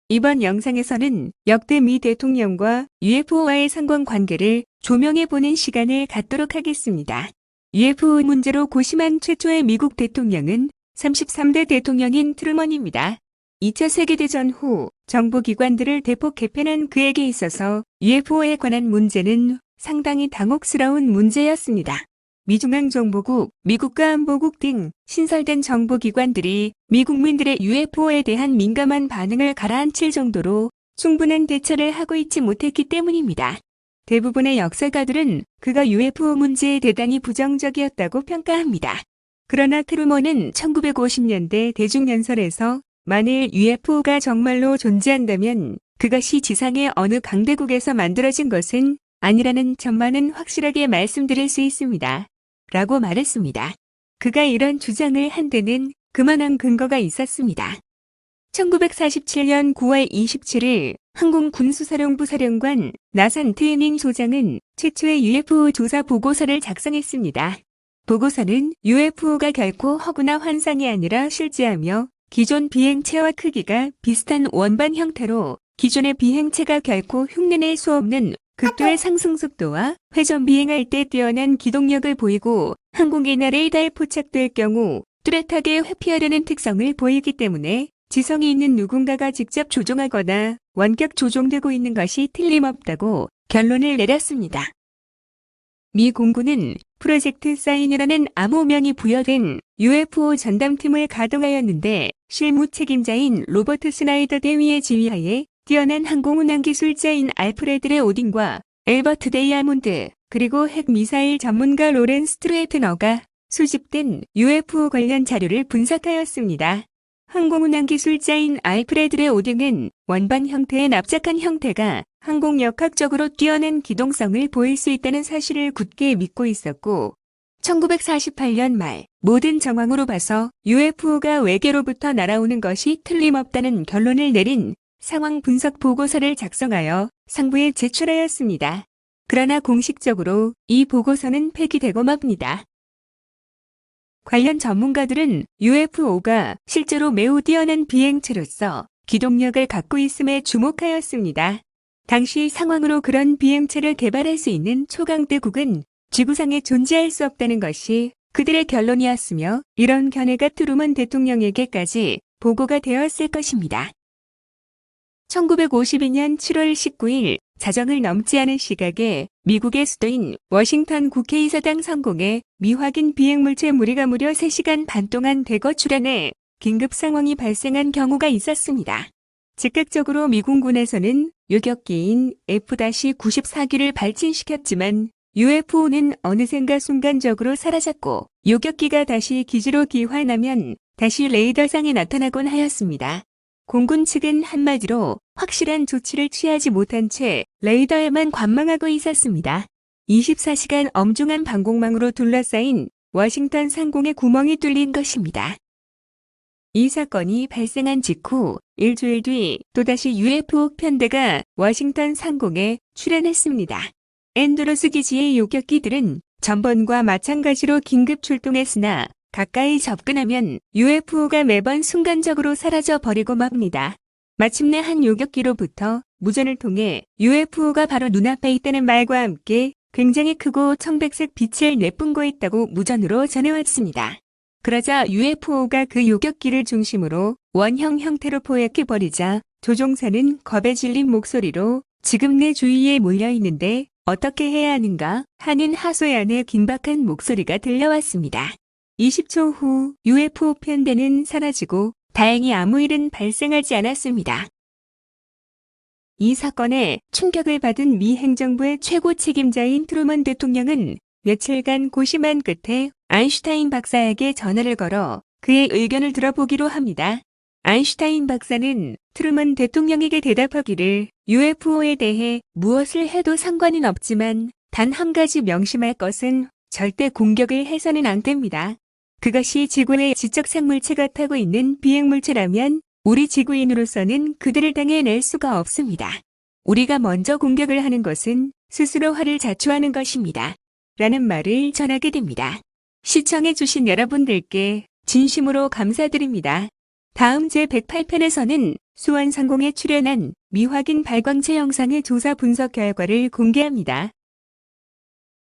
이번 영상에서는 역대 미 대통령과 UFO와의 상관관계를 조명해보는 시간을 갖도록 하겠습니다. UFO 문제로 고심한 최초의 미국 대통령은 33대 대통령인 트루먼입니다. 2차 세계대전 후 정보기관들을 대폭 개편한 그에게 있어서 UFO에 관한 문제는 상당히 당혹스러운 문제였습니다. 미중앙정보국, 미국가안보국 등 신설된 정보기관들이 미국민들의 UFO에 대한 민감한 반응을 가라앉힐 정도로 충분한 대처를 하고 있지 못했기 때문입니다. 대부분의 역사가들은 그가 UFO 문제에 대단히 부정적이었다고 평가합니다. 그러나 트루먼은 1950년대 대중연설에서 만일 UFO가 정말로 존재한다면 그것이 지상의 어느 강대국에서 만들어진 것은 아니라는 점만은 확실하게 말씀드릴 수 있습니다. 라고 말했습니다. 그가 이런 주장을 한 데는 그만한 근거가 있었습니다. 1947년 9월 27일 항공군수사령부 사령관 나산 트위닝 소장은 최초의 UFO 조사 보고서를 작성했습니다. 보고서는 UFO가 결코 허구나 환상이 아니라 실제하며 기존 비행체와 크기가 비슷한 원반 형태로 기존의 비행체가 결코 흉내낼 수 없는 극도의 상승 속도와 회전 비행할 때 뛰어난 기동력을 보이고 항공기나 레이더에 포착될 경우 뚜렷하게 회피하려는 특성을 보이기 때문에 지성이 있는 누군가가 직접 조종하거나 원격 조종되고 있는 것이 틀림없다고 결론을 내렸습니다. 미 공군은 프로젝트 사인이라는 암호명이 부여된 UFO 전담팀을 가동하였는데 실무 책임자인 로버트 스나이더 대위의 지휘하에 뛰어난 항공운항 기술자인 알프레드 오딘과 엘버트 데이아몬드 그리고 핵미사일 전문가 로렌 스트레이트너가 수집된 UFO 관련 자료를 분석하였습니다. 항공운항 기술자인 알프레드 오딘은 원반 형태의 납작한 형태가 항공역학적으로 뛰어난 기동성을 보일 수 있다는 사실을 굳게 믿고 있었고 1948년 말 모든 정황으로 봐서 UFO가 외계로부터 날아오는 것이 틀림없다는 결론을 내린 상황 분석 보고서를 작성하여 상부에 제출하였습니다. 그러나 공식적으로 이 보고서는 폐기되고 맙니다. 관련 전문가들은 UFO가 실제로 매우 뛰어난 비행체로서 기동력을 갖고 있음에 주목하였습니다. 당시 상황으로 그런 비행체를 개발할 수 있는 초강대국은 지구상에 존재할 수 없다는 것이 그들의 결론이었으며 이런 견해가 트루먼 대통령에게까지 보고가 되었을 것입니다. 1952년 7월 19일 자정을 넘지 않은 시각에 미국의 수도인 워싱턴 국회의사당 상공에 미확인 비행물체 무리가 무려 3시간 반 동안 대거 출현해 긴급 상황이 발생한 경우가 있었습니다. 즉각적으로 미군군에서는 요격기인 F-94기를 발진시켰지만 UFO는 어느샌가 순간적으로 사라졌고 요격기가 다시 기지로 귀환하면 다시 레이더상에 나타나곤 하였습니다. 공군 측은 한마디로 확실한 조치를 취하지 못한 채 레이더에만 관망하고 있었습니다. 24시간 엄중한 방공망으로 둘러싸인 워싱턴 상공의 구멍이 뚫린 것입니다. 이 사건이 발생한 직후 일주일 뒤 또다시 UFO 편대가 워싱턴 상공에 출현했습니다. 앤드로스 기지의 요격기들은 전번과 마찬가지로 긴급 출동했으나 가까이 접근하면 UFO가 매번 순간적으로 사라져 버리고 맙니다. 마침내 한 요격기로부터 무전을 통해 UFO가 바로 눈앞에 있다는 말과 함께 굉장히 크고 청백색 빛을 내뿜고 있다고 무전으로 전해왔습니다. 그러자 UFO가 그 요격기를 중심으로 원형 형태로 포획해버리자 조종사는 겁에 질린 목소리로 지금 내 주위에 몰려있는데 어떻게 해야 하는가 하는 하소연의 긴박한 목소리가 들려왔습니다. 20초 후 UFO 편대는 사라지고 다행히 아무 일은 발생하지 않았습니다. 이 사건에 충격을 받은 미 행정부의 최고 책임자인 트루먼 대통령은 며칠간 고심한 끝에 아인슈타인 박사에게 전화를 걸어 그의 의견을 들어보기로 합니다. 아인슈타인 박사는 트루먼 대통령에게 대답하기를 UFO에 대해 무엇을 해도 상관은 없지만 단 한 가지 명심할 것은 절대 공격을 해서는 안 됩니다. 그것이 지구의 지적 생물체가 타고 있는 비행물체라면 우리 지구인으로서는 그들을 당해낼 수가 없습니다. 우리가 먼저 공격을 하는 것은 스스로 화를 자초하는 것입니다. 라는 말을 전하게 됩니다. 시청해주신 여러분들께 진심으로 감사드립니다. 다음 제108편에서는 수원 상공에 출연한 미확인 발광체 영상의 조사 분석 결과를 공개합니다.